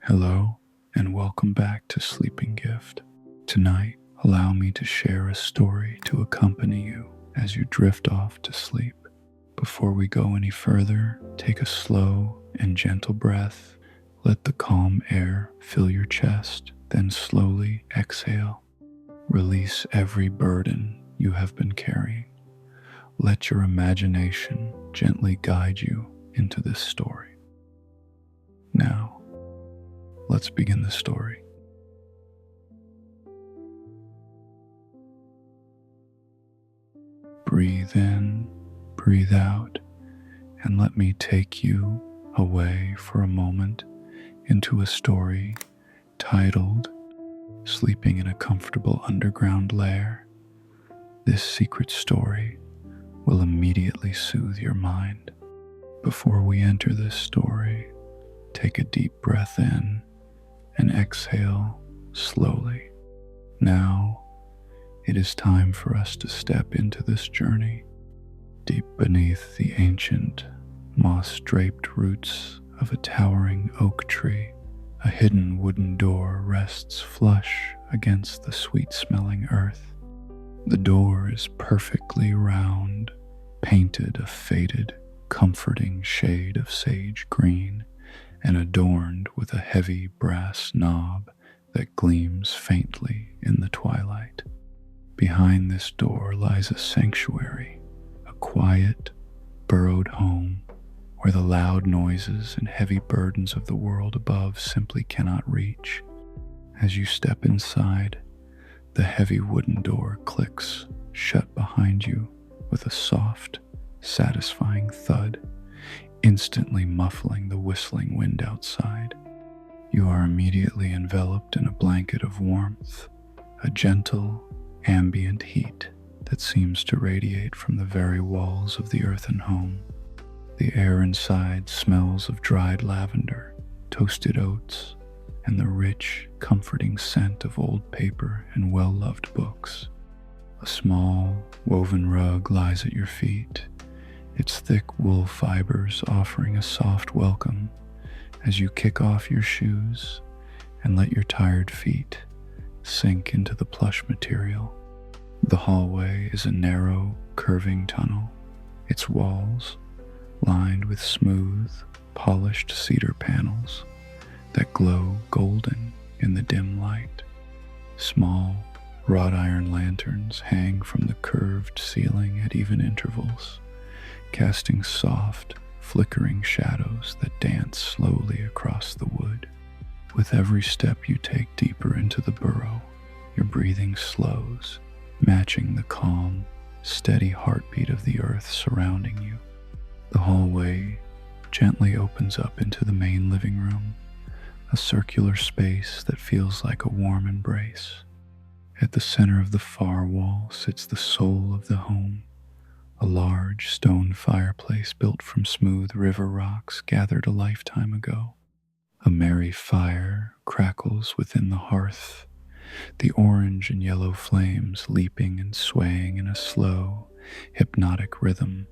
Hello, and welcome back to Sleeping Gift. Tonight, allow me to share a story to accompany you as you drift off to sleep. Before we go any further, take a slow and gentle breath. Let the calm air fill your chest, then slowly exhale. Release every burden you have been carrying. Let your imagination gently guide you into this story. Now, let's begin the story. Breathe in, breathe out, and let me take you away for a moment into a story titled Sleeping in a Comfortable Underground Lair. This secret story will immediately soothe your mind. Before we enter this story, take a deep breath in and exhale slowly. Now, it is time for us to step into this journey. Deep beneath the ancient, moss-draped roots of a towering oak tree, a hidden wooden door rests flush against the sweet-smelling earth. The door is perfectly round, painted a faded, comforting shade of sage green, and adorned with a heavy brass knob that gleams faintly in the twilight. Behind this door lies a sanctuary, a quiet, burrowed home where the loud noises and heavy burdens of the world above simply cannot reach. As you step inside, the heavy wooden door clicks shut behind you with a soft, satisfying thud, instantly muffling the whistling wind outside. You are immediately enveloped in a blanket of warmth, a gentle, ambient heat that seems to radiate from the very walls of the earthen home. The air inside smells of dried lavender, toasted oats, and the rich, comforting scent of old paper and well-loved books. A small, woven rug lies at your feet, its thick wool fibers offering a soft welcome as you kick off your shoes and let your tired feet sink into the plush material. The hallway is a narrow, curving tunnel, its walls lined with smooth, polished cedar panels that glow golden in the dim light. Small, wrought iron lanterns hang from the curved ceiling at even intervals, casting soft, flickering shadows that dance slowly across the wood. With every step you take deeper into the burrow, your breathing slows, matching the calm, steady heartbeat of the earth surrounding you. The hallway gently opens up into the main living room, a circular space that feels like a warm embrace. At the center of the far wall sits the soul of the home, a large stone fireplace built from smooth river rocks gathered a lifetime ago. A merry fire crackles within the hearth, the orange and yellow flames leaping and swaying in a slow, hypnotic rhythm.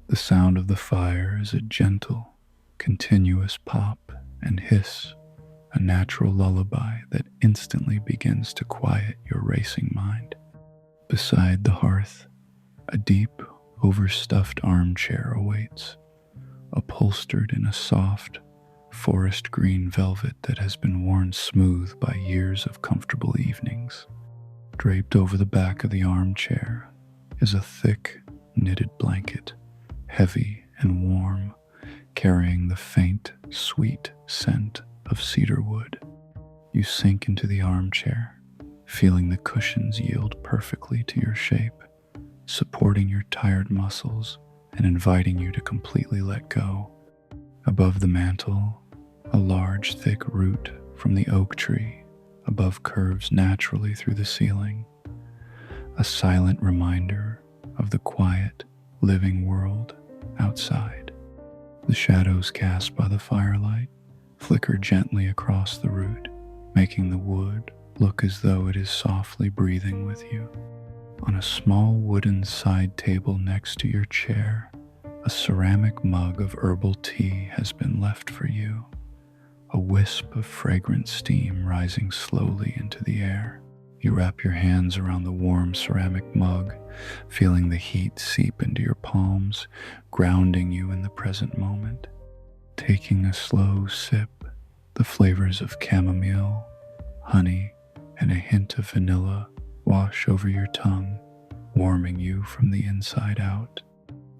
The sound of the fire is a gentle, continuous pop and hiss, a natural lullaby that instantly begins to quiet your racing mind. Beside the hearth, a deep, overstuffed armchair awaits, upholstered in a soft, forest green velvet that has been worn smooth by years of comfortable evenings. Draped over the back of the armchair is a thick, knitted blanket, heavy and warm, carrying the faint, sweet scent of cedar wood. You sink into the armchair, feeling the cushions yield perfectly to your shape, supporting your tired muscles and inviting you to completely let go. Above the mantel, a large, thick root from the oak tree above curves naturally through the ceiling, a silent reminder of the quiet, living world outside. The shadows cast by the firelight flicker gently across the root, making the wood look as though it is softly breathing with you. On a small wooden side table next to your chair, a ceramic mug of herbal tea has been left for you, a wisp of fragrant steam rising slowly into the air. You wrap your hands around the warm ceramic mug, feeling the heat seep into your palms, grounding you in the present moment. Taking a slow sip, the flavors of chamomile, honey, and a hint of vanilla wash over your tongue, warming you from the inside out.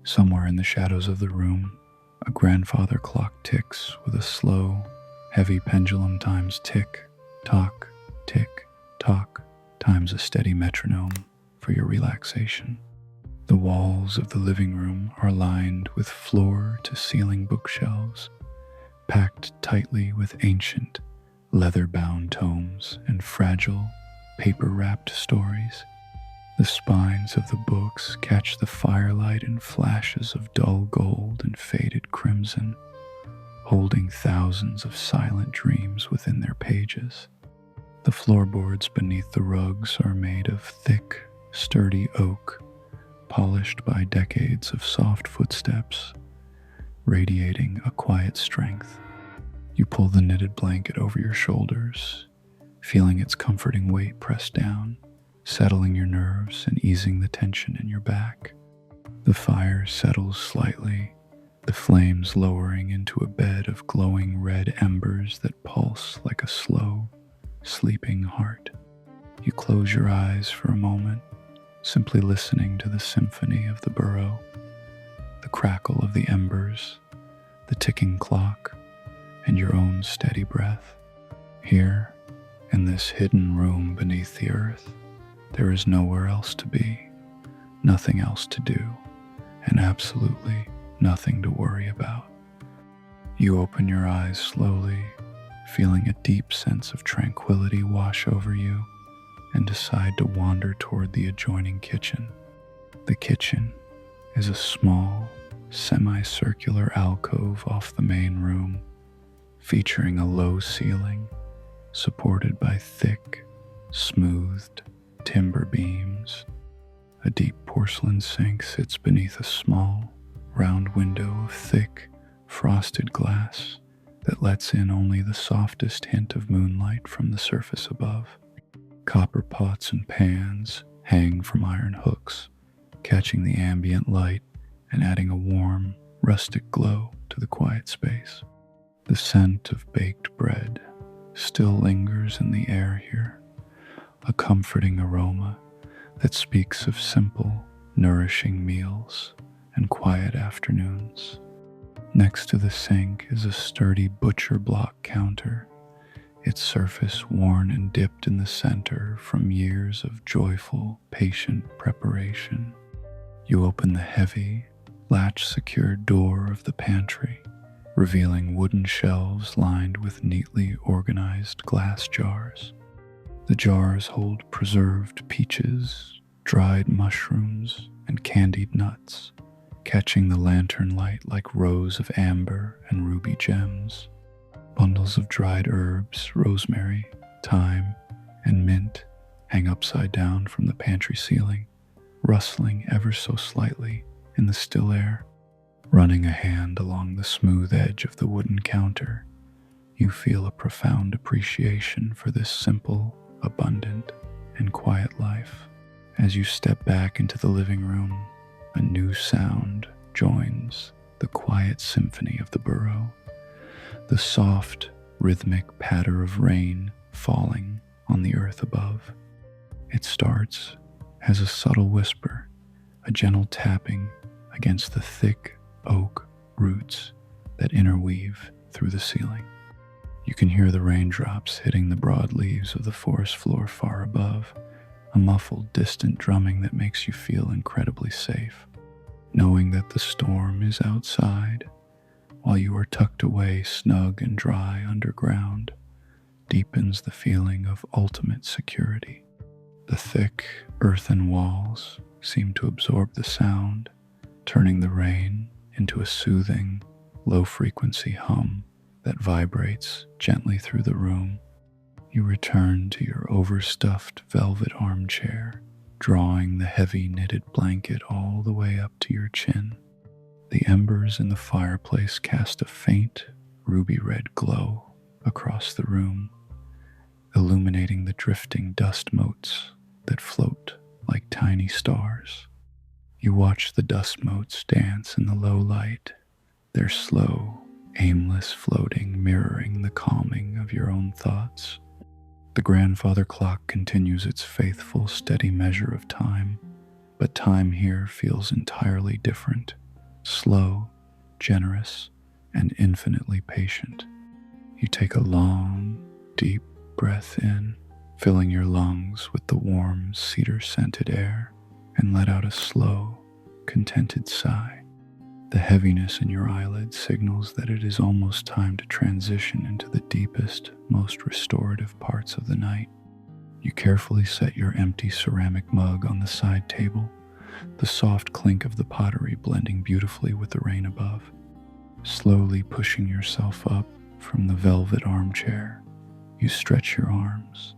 Somewhere in the shadows of the room, a grandfather clock ticks with a slow, heavy pendulum times tick, tock, times a steady metronome for your relaxation. The walls of the living room are lined with floor-to-ceiling bookshelves, packed tightly with ancient, leather-bound tomes and fragile, paper-wrapped stories. The spines of the books catch the firelight in flashes of dull gold and faded crimson, holding thousands of silent dreams within their pages. The floorboards beneath the rugs are made of thick, sturdy oak, polished by decades of soft footsteps, radiating a quiet strength. You pull the knitted blanket over your shoulders, feeling its comforting weight press down, settling your nerves and easing the tension in your back. The fire settles slightly, the flames lowering into a bed of glowing red embers that pulse like a slow, sleeping heart. You close your eyes for a moment, simply listening to the symphony of the burrow, the crackle of the embers, the ticking clock, and your own steady breath. Here, in this hidden room beneath the earth, there is nowhere else to be, nothing else to do, and absolutely nothing to worry about. You open your eyes slowly, feeling a deep sense of tranquility wash over you, and decide to wander toward the adjoining kitchen. The kitchen is a small, semicircular alcove off the main room, featuring a low ceiling supported by thick, smoothed timber beams. A deep porcelain sink sits beneath a small, round window of thick, frosted glass that lets in only the softest hint of moonlight from the surface above. Copper pots and pans hang from iron hooks, catching the ambient light and adding a warm, rustic glow to the quiet space. The scent of baked bread still lingers in the air here, a comforting aroma that speaks of simple, nourishing meals and quiet afternoons. Next to the sink is a sturdy butcher block counter, its surface worn and dipped in the center from years of joyful, patient preparation. You open the heavy, latch-secured door of the pantry, revealing wooden shelves lined with neatly organized glass jars. The jars hold preserved peaches, dried mushrooms, and candied nuts, catching the lantern light like rows of amber and ruby gems. Bundles of dried herbs, rosemary, thyme, and mint hang upside down from the pantry ceiling, rustling ever so slightly in the still air. Running a hand along the smooth edge of the wooden counter, you feel a profound appreciation for this simple, abundant, and quiet life. As you step back into the living room, a new sound joins the quiet symphony of the burrow, the soft, rhythmic patter of rain falling on the earth above. It starts as a subtle whisper, a gentle tapping against the thick oak roots that interweave through the ceiling. You can hear the raindrops hitting the broad leaves of the forest floor far above, a muffled, distant drumming that makes you feel incredibly safe, knowing that the storm is outside while you are tucked away snug and dry underground deepens the feeling of ultimate security. The thick, earthen walls seem to absorb the sound, turning the rain into a soothing, low-frequency hum that vibrates gently through the room. You return to your overstuffed velvet armchair, drawing the heavy knitted blanket all the way up to your chin. The embers in the fireplace cast a faint, ruby-red glow across the room, illuminating the drifting dust motes that float like tiny stars. You watch the dust motes dance in the low light, their slow, aimless floating mirroring the calming of your own thoughts. The grandfather clock continues its faithful, steady measure of time, but time here feels entirely different, slow, generous, and infinitely patient. You take a long, deep breath in, filling your lungs with the warm, cedar-scented air, and let out a slow, contented sigh. The heaviness in your eyelids signals that it is almost time to transition into the deepest, most restorative parts of the night. You carefully set your empty ceramic mug on the side table, the soft clink of the pottery blending beautifully with the rain above. Slowly pushing yourself up from the velvet armchair, you stretch your arms,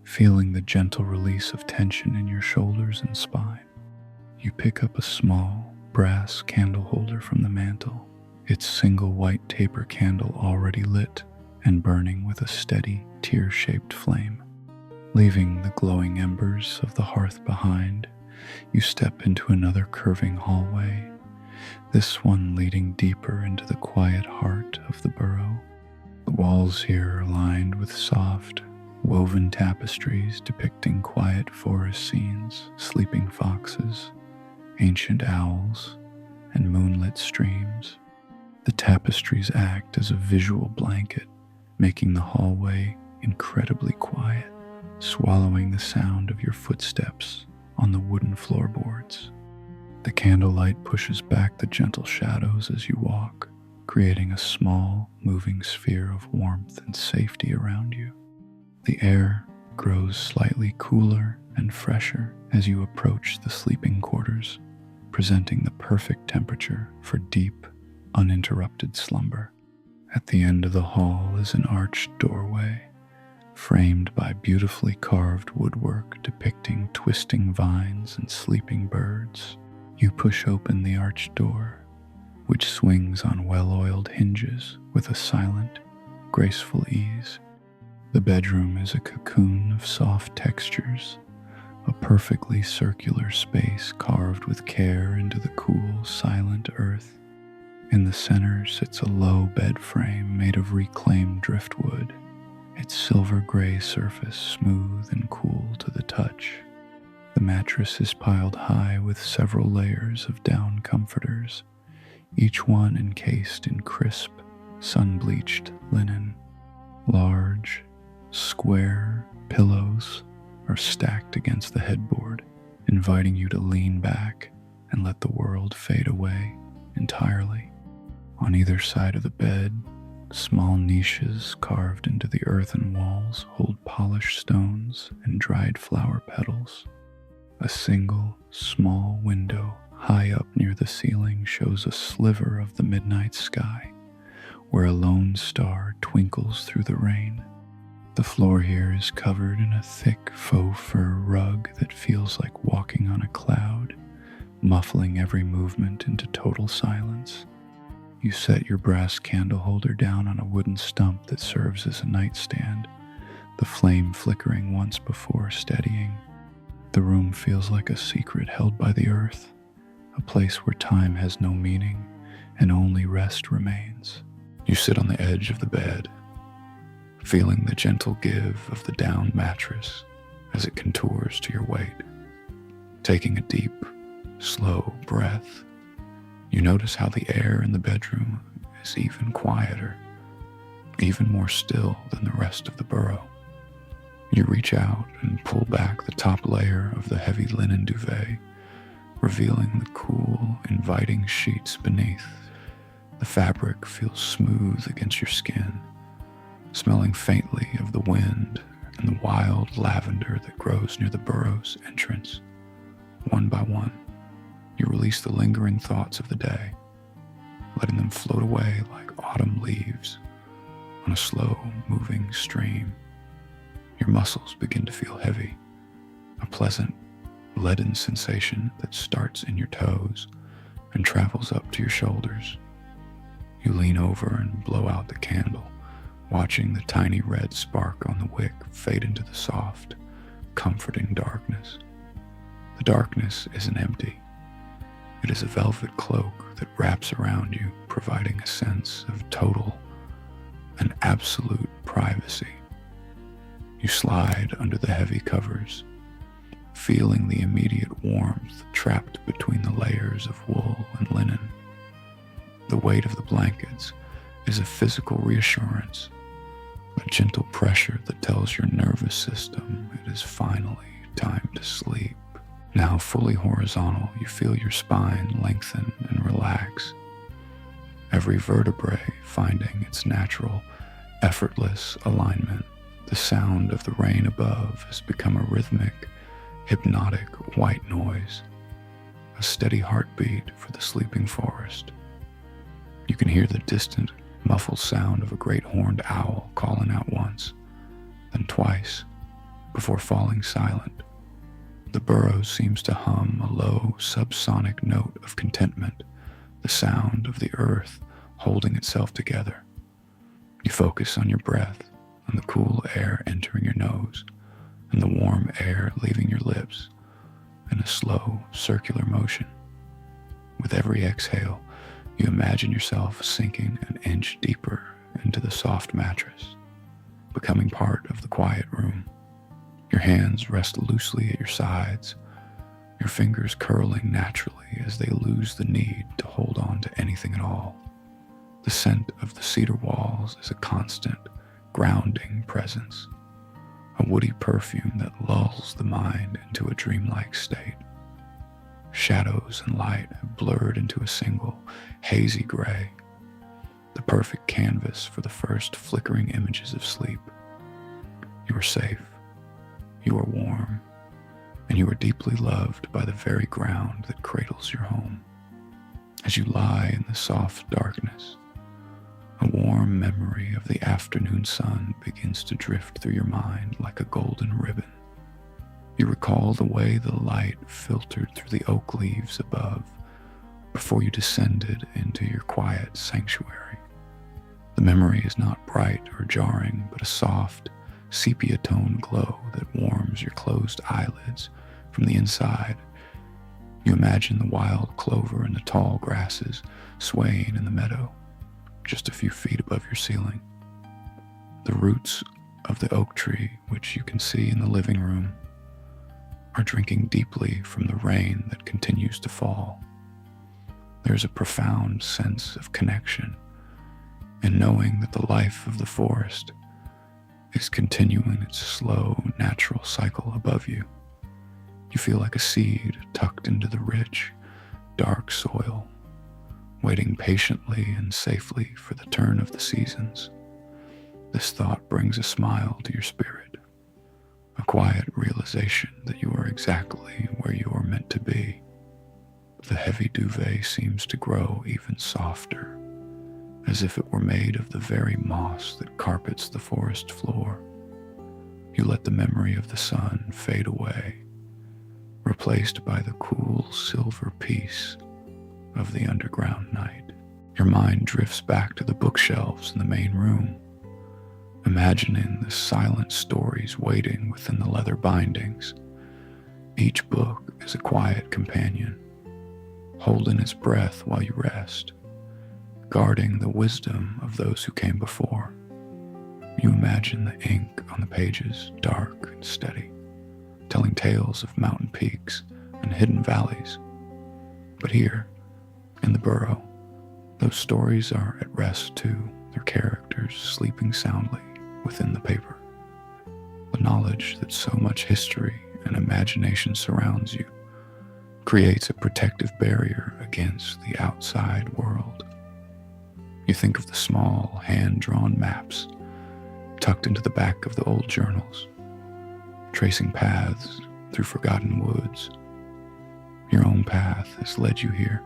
feeling the gentle release of tension in your shoulders and spine. You pick up a small, brass candle holder from the mantel, its single white taper candle already lit and burning with a steady, tear-shaped flame. Leaving the glowing embers of the hearth behind, you step into another curving hallway, this one leading deeper into the quiet heart of the burrow. The walls here are lined with soft, woven tapestries depicting quiet forest scenes, sleeping foxes, ancient owls, and moonlit streams. The tapestries act as a visual blanket, making the hallway incredibly quiet, swallowing the sound of your footsteps on the wooden floorboards. The candlelight pushes back the gentle shadows as you walk, creating a small, moving sphere of warmth and safety around you. The air grows slightly cooler and fresher as you approach the sleeping quarters, presenting the perfect temperature for deep, uninterrupted slumber. At the end of the hall is an arched doorway, framed by beautifully carved woodwork depicting twisting vines and sleeping birds. You push open the arched door, which swings on well-oiled hinges with a silent, graceful ease. The bedroom is a cocoon of soft textures, a perfectly circular space carved with care into the cool, silent earth. In the center sits a low bed frame made of reclaimed driftwood, its silver gray surface smooth and cool to the touch. The mattress is piled high with several layers of down comforters, each one encased in crisp, sun-bleached linen. Large, square pillows are stacked against the headboard, inviting you to lean back and let the world fade away entirely. On either side of the bed, small niches carved into the earthen walls hold polished stones and dried flower petals. A single, small window high up near the ceiling shows a sliver of the midnight sky, where a lone star twinkles through the rain. The floor here is covered in a thick faux fur rug that feels like walking on a cloud, muffling every movement into total silence. You set your brass candle holder down on a wooden stump that serves as a nightstand, the flame flickering once before steadying. The room feels like a secret held by the earth, a place where time has no meaning and only rest remains. You sit on the edge of the bed, feeling the gentle give of the down mattress as it contours to your weight. Taking a deep, slow breath, you notice how the air in the bedroom is even quieter, even more still than the rest of the burrow. You reach out and pull back the top layer of the heavy linen duvet, revealing the cool, inviting sheets beneath. The fabric feels smooth against your skin, smelling faintly of the wind and the wild lavender that grows near the burrow's entrance. One by one, you release the lingering thoughts of the day, letting them float away like autumn leaves on a slow-moving stream. Your muscles begin to feel heavy, a pleasant, leaden sensation that starts in your toes and travels up to your shoulders. You lean over and blow out the candle, watching the tiny red spark on the wick fade into the soft, comforting darkness. The darkness isn't empty. It is a velvet cloak that wraps around you, providing a sense of total and absolute privacy. You slide under the heavy covers, feeling the immediate warmth trapped between the layers of wool and linen. The weight of the blankets is a physical reassurance, a gentle pressure that tells your nervous system it is finally time to sleep. Now fully horizontal, you feel your spine lengthen and relax, every vertebrae finding its natural, effortless alignment. The sound of the rain above has become a rhythmic, hypnotic white noise, a steady heartbeat for the sleeping forest. You can hear the distant, muffled sound of a great horned owl calling out once, then twice, before falling silent. The burrow seems to hum a low, subsonic note of contentment, the sound of the earth holding itself together. You focus on your breath, on the cool air entering your nose, and the warm air leaving your lips in a slow, circular motion. With every exhale, you imagine yourself sinking an inch deeper into the soft mattress, becoming part of the quiet room. Your hands rest loosely at your sides, your fingers curling naturally as they lose the need to hold on to anything at all. The scent of the cedar walls is a constant, grounding presence, a woody perfume that lulls the mind into a dreamlike state. Shadows and light have blurred into a single, hazy gray, the perfect canvas for the first flickering images of sleep. You are safe, you are warm, and you are deeply loved by the very ground that cradles your home. As you lie in the soft darkness, a warm memory of the afternoon sun begins to drift through your mind like a golden ribbon. You recall the way the light filtered through the oak leaves above before you descended into your quiet sanctuary. The memory is not bright or jarring, but a soft, sepia-toned glow that warms your closed eyelids from the inside. You imagine the wild clover and the tall grasses swaying in the meadow, just a few feet above your ceiling. The roots of the oak tree, which you can see in the living room, are drinking deeply from the rain that continues to fall. There's a profound sense of connection in knowing that the life of the forest is continuing its slow, natural cycle above you. You feel like a seed tucked into the rich, dark soil, waiting patiently and safely for the turn of the seasons. This thought brings a smile to your spirit, a quiet realization that you are exactly where you are meant to be. The heavy duvet seems to grow even softer, as if it were made of the very moss that carpets the forest floor. You let the memory of the sun fade away, replaced by the cool silver peace of the underground night. Your mind drifts back to the bookshelves in the main room, imagining the silent stories waiting within the leather bindings. Each book is a quiet companion, holding its breath while you rest, guarding the wisdom of those who came before. You imagine the ink on the pages dark and steady, telling tales of mountain peaks and hidden valleys. But here, in the burrow, those stories are at rest too, their characters sleeping soundly within the paper. The knowledge that so much history and imagination surrounds you creates a protective barrier against the outside world. You think of the small, hand-drawn maps tucked into the back of the old journals, tracing paths through forgotten woods. Your own path has led you here,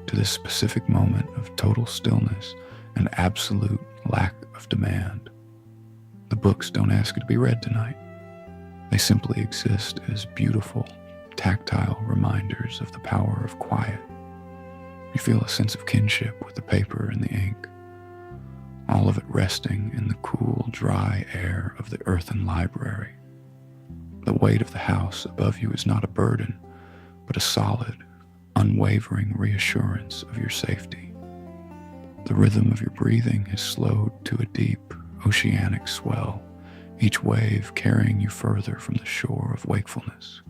to this specific moment of total stillness and absolute lack of demand. The books don't ask to be read tonight. They simply exist as beautiful, tactile reminders of the power of quiet. You feel a sense of kinship with the paper and the ink, all of it resting in the cool, dry air of the earthen library. The weight of the house above you is not a burden, but a solid, unwavering reassurance of your safety. The rhythm of your breathing has slowed to a deep, oceanic swell, each wave carrying you further from the shore of wakefulness.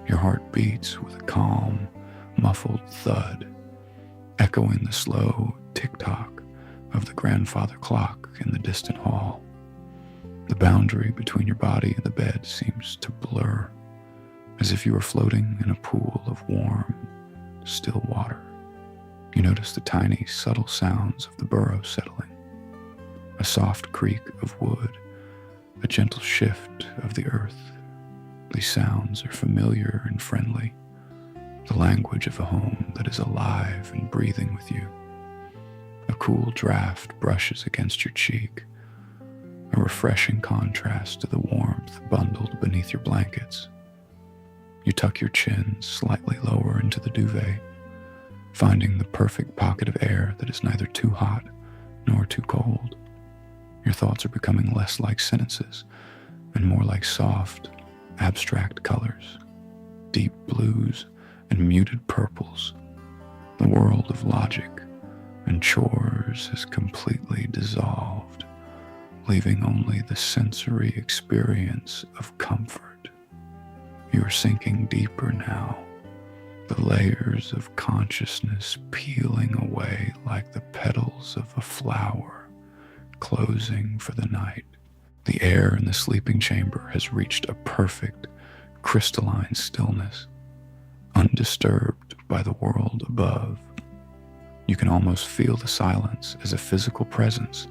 Your heart beats with a calm, muffled thud, echoing the slow tick-tock of the grandfather clock in the distant hall. The boundary between your body and the bed seems to blur, as if you were floating in a pool of warm, still water. You notice the tiny, subtle sounds of the burrow settling, a soft creak of wood, a gentle shift of the earth. These sounds are familiar and friendly, the language of a home that is alive and breathing with you. A cool draft brushes against your cheek, a refreshing contrast to the warmth bundled beneath your blankets. You tuck your chin slightly lower into the duvet, finding the perfect pocket of air that is neither too hot nor too cold. Your thoughts are becoming less like sentences and more like soft, abstract colors, deep blues and muted purples. The world of logic and chores has completely dissolved, leaving only the sensory experience of comfort. You are sinking deeper now, the layers of consciousness peeling away like the petals of a flower, closing for the night. The air in the sleeping chamber has reached a perfect, crystalline stillness, undisturbed by the world above. You can almost feel the silence as a physical presence,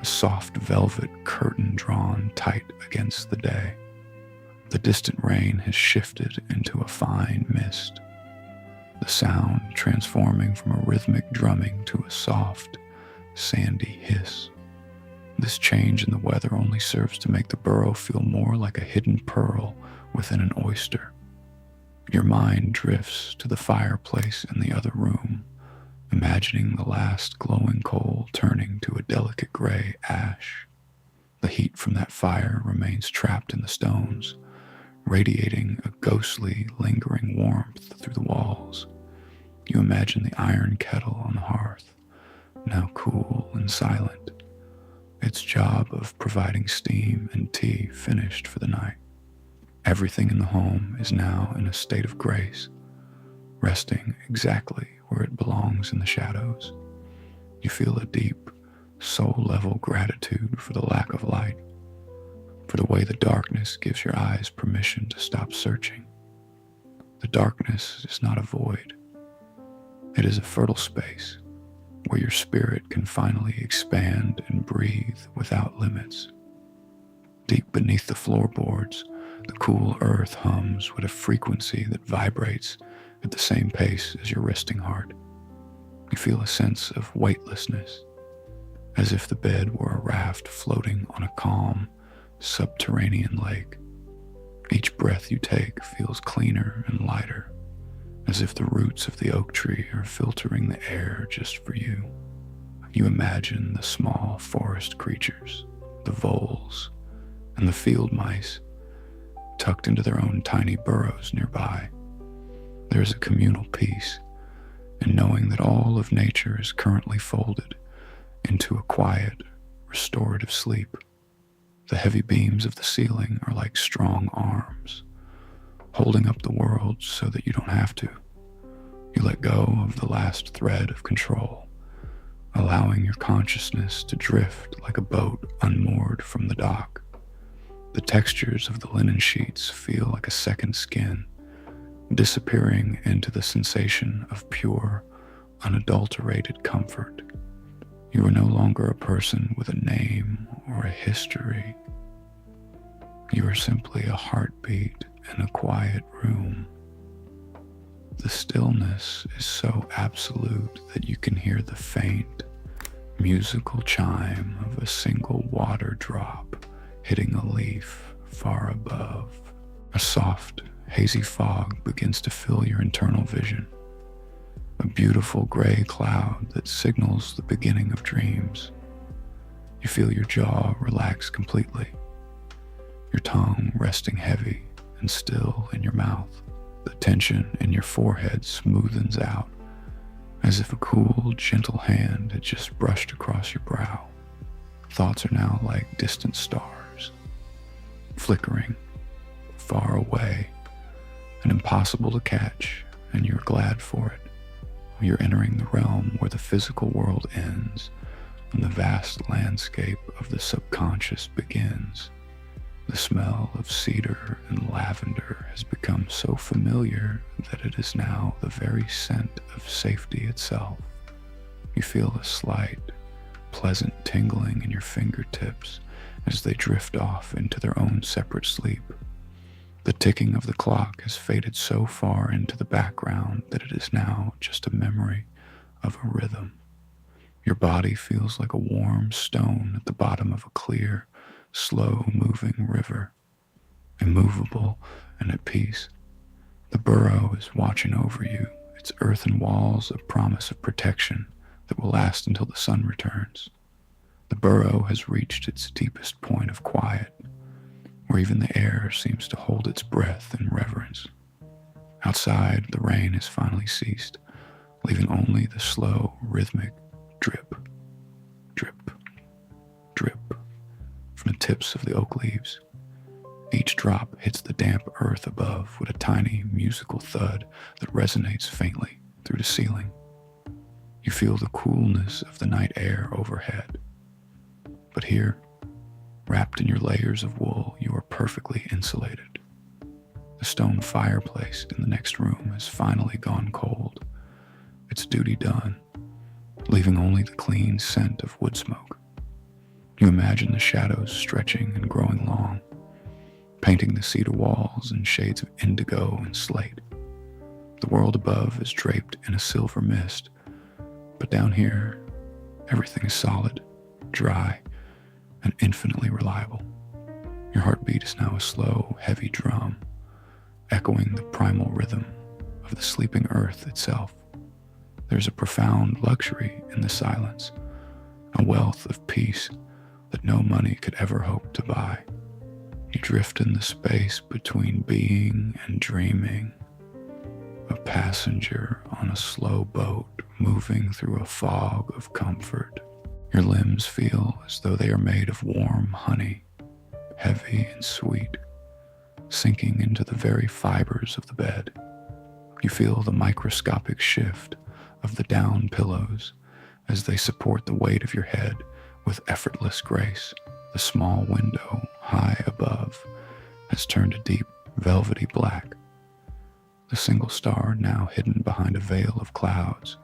a soft velvet curtain drawn tight against the day. The distant rain has shifted into a fine mist, the sound transforming from a rhythmic drumming to a soft, sandy hiss. This change in the weather only serves to make the burrow feel more like a hidden pearl within an oyster. Your mind drifts to the fireplace in the other room, imagining the last glowing coal turning to a delicate gray ash. The heat from that fire remains trapped in the stones, radiating a ghostly, lingering warmth through the walls. You imagine the iron kettle on the hearth, now cool and silent, its job of providing steam and tea finished for the night. Everything in the home is now in a state of grace, resting exactly where it belongs in the shadows. You feel a deep, soul-level gratitude for the lack of light, for the way the darkness gives your eyes permission to stop searching. The darkness is not a void. It is a fertile space where your spirit can finally expand and breathe without limits. Deep beneath the floorboards, the cool earth hums with a frequency that vibrates at the same pace as your resting heart. You feel a sense of weightlessness, as if the bed were a raft floating on a calm, subterranean lake. Each breath you take feels cleaner and lighter, as if the roots of the oak tree are filtering the air just for you. You imagine the small forest creatures, the voles, and the field mice, tucked into their own tiny burrows nearby. There is a communal peace in knowing that all of nature is currently folded into a quiet, restorative sleep. The heavy beams of the ceiling are like strong arms, holding up the world so that you don't have to. You let go of the last thread of control, allowing your consciousness to drift like a boat unmoored from the dock. The textures of the linen sheets feel like a second skin, disappearing into the sensation of pure, unadulterated comfort. You are no longer a person with a name or a history. You are simply a heartbeat in a quiet room. The stillness is so absolute that you can hear the faint, musical chime of a single water drop hitting a leaf far above. A soft, hazy fog begins to fill your internal vision, a beautiful gray cloud that signals the beginning of dreams. You feel your jaw relax completely, your tongue resting heavy and still in your mouth. The tension in your forehead smoothens out, as if a cool, gentle hand had just brushed across your brow. Thoughts are now like distant stars, flickering, far away, and impossible to catch, and you're glad for it. You're entering the realm where the physical world ends and the vast landscape of the subconscious begins. The smell of cedar and lavender has become so familiar that it is now the very scent of safety itself. You feel a slight, pleasant tingling in your fingertips as they drift off into their own separate sleep. The ticking of the clock has faded so far into the background that it is now just a memory of a rhythm. Your body feels like a warm stone at the bottom of a clear, slow-moving river, immovable and at peace. The burrow is watching over you, its earthen walls a promise of protection that will last until the sun returns. The burrow has reached its deepest point of quiet, where even the air seems to hold its breath in reverence. Outside, the rain has finally ceased, leaving only the slow, rhythmic drip, drip, drip from the tips of the oak leaves. Each drop hits the damp earth above with a tiny musical thud that resonates faintly through the ceiling. You feel the coolness of the night air overhead. But here, wrapped in your layers of wool, you are perfectly insulated. The stone fireplace in the next room has finally gone cold, its duty done, leaving only the clean scent of wood smoke. You imagine the shadows stretching and growing long, painting the cedar walls in shades of indigo and slate. The world above is draped in a silver mist, but down here, everything is solid, dry, and infinitely reliable. Your heartbeat is now a slow, heavy drum, echoing the primal rhythm of the sleeping earth itself. There's a profound luxury in the silence, a wealth of peace that no money could ever hope to buy. You drift in the space between being and dreaming, a passenger on a slow boat moving through a fog of comfort. Your limbs feel as though they are made of warm honey, heavy and sweet, sinking into the very fibers of the bed. You feel the microscopic shift of the down pillows as they support the weight of your head with effortless grace. The small window high above has turned a deep, velvety black, the single star now hidden behind a veil of clouds.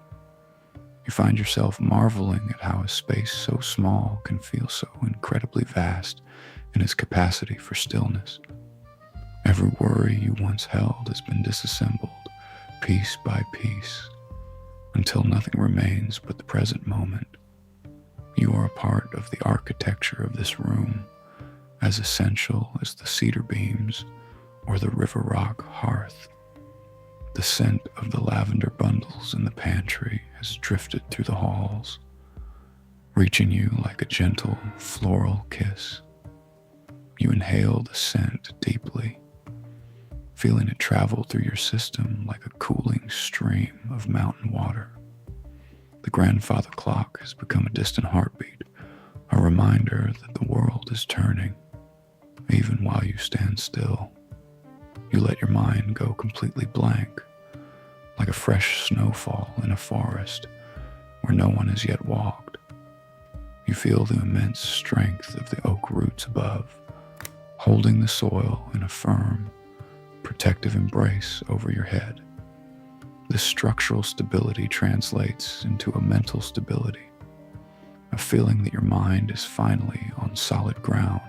You find yourself marveling at how a space so small can feel so incredibly vast in its capacity for stillness. Every worry you once held has been disassembled, piece by piece, until nothing remains but the present moment. You are a part of the architecture of this room, as essential as the cedar beams or the river rock hearth. The scent of the lavender bundles in the pantry has drifted through the halls, reaching you like a gentle floral kiss. You inhale the scent deeply, feeling it travel through your system like a cooling stream of mountain water. The grandfather clock has become a distant heartbeat, a reminder that the world is turning, even while you stand still. You let your mind go completely blank, like a fresh snowfall in a forest where no one has yet walked. You feel the immense strength of the oak roots above, holding the soil in a firm, protective embrace over your head. This structural stability translates into a mental stability, a feeling that your mind is finally on solid ground.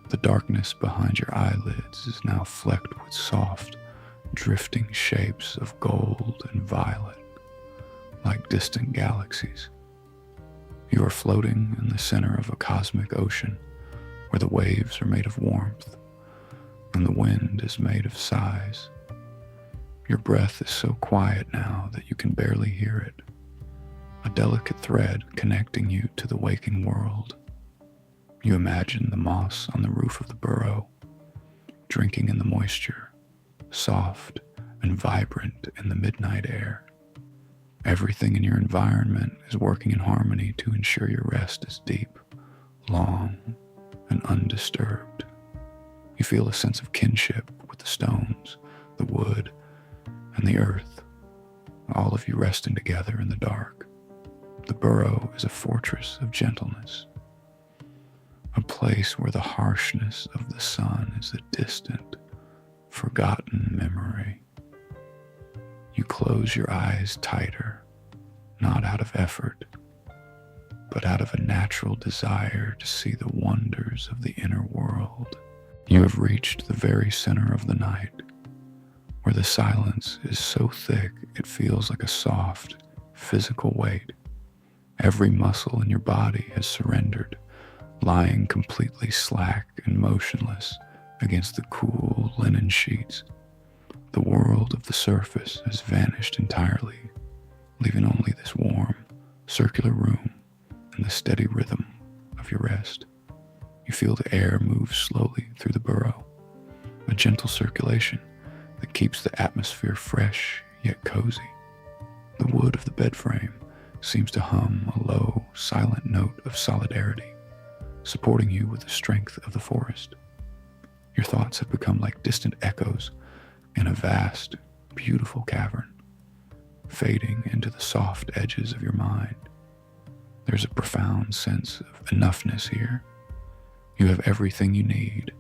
The darkness behind your eyelids is now flecked with soft, drifting shapes of gold and violet, like distant galaxies. You are floating in the center of a cosmic ocean where the waves are made of warmth and the wind is made of sighs. Your breath is so quiet now that you can barely hear it. a delicate thread connecting you to the waking world. You imagine the moss on the roof of the burrow, drinking in the moisture, soft and vibrant in the midnight air. Everything in your environment is working in harmony to ensure your rest is deep, long, and undisturbed. You feel a sense of kinship with the stones, the wood, and the earth, all of you resting together in the dark. The burrow is a fortress of gentleness, a place where the harshness of the sun is a distant, forgotten memory. You close your eyes tighter, not out of effort, but out of a natural desire to see the wonders of the inner world. You have reached the very center of the night, where the silence is so thick it feels like a soft, physical weight. Every muscle in your body has surrendered, lying completely slack and motionless against the cool linen sheets. The world of the surface has vanished entirely, leaving only this warm, circular room and the steady rhythm of your rest. You feel the air move slowly through the burrow, a gentle circulation that keeps the atmosphere fresh yet cozy. The wood of the bed frame seems to hum a low, silent note of solidarity, supporting you with the strength of the forest. Your thoughts have become like distant echoes in a vast, beautiful cavern, fading into the soft edges of your mind. There's a profound sense of enoughness here. You have everything you need,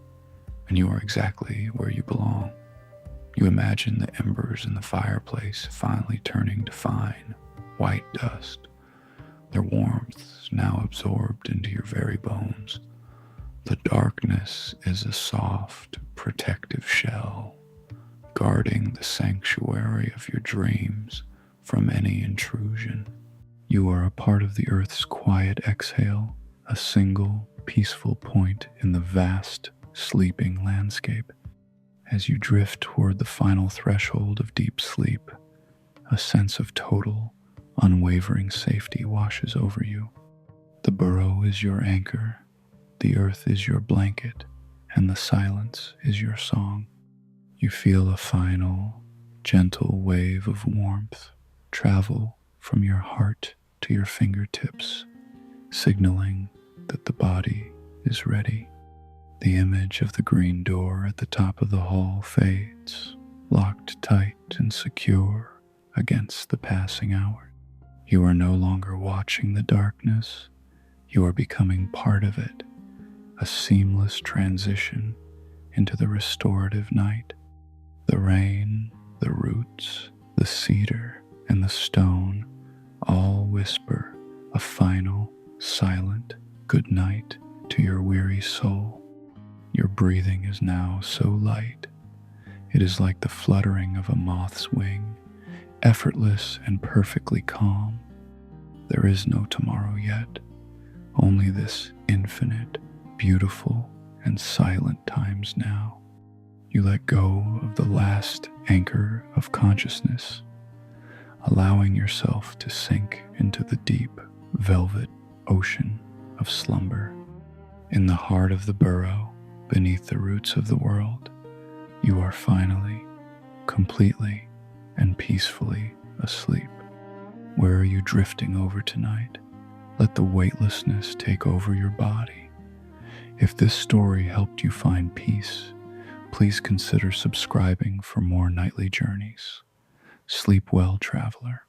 and you are exactly where you belong. You imagine the embers in the fireplace finally turning to fine, white dust, their warmth now absorbed into your very bones. The darkness is a soft, protective shell, guarding the sanctuary of your dreams from any intrusion. You are a part of the earth's quiet exhale, a single, peaceful point in the vast, sleeping landscape. As you drift toward the final threshold of deep sleep, a sense of total, unwavering safety washes over you. The burrow is your anchor, the earth is your blanket, and the silence is your song. You feel a final, gentle wave of warmth travel from your heart to your fingertips, signaling that the body is ready. The image of the green door at the top of the hall fades, locked tight and secure against the passing hours. You are no longer watching the darkness, you are becoming part of it, a seamless transition into the restorative night. The rain, the roots, the cedar, and the stone all whisper a final, silent good night to your weary soul. Your breathing is now so light, it is like the fluttering of a moth's wing, effortless and perfectly calm. There is no tomorrow yet, only this infinite, beautiful, and silent times now. You let go of the last anchor of consciousness, allowing yourself to sink into the deep, velvet ocean of slumber. In the heart of the burrow, beneath the roots of the world, you are finally, completely, and peacefully asleep. Where are you drifting over tonight? Let the weightlessness take over your body. If this story helped you find peace, please consider subscribing for more nightly journeys. Sleep well, traveler.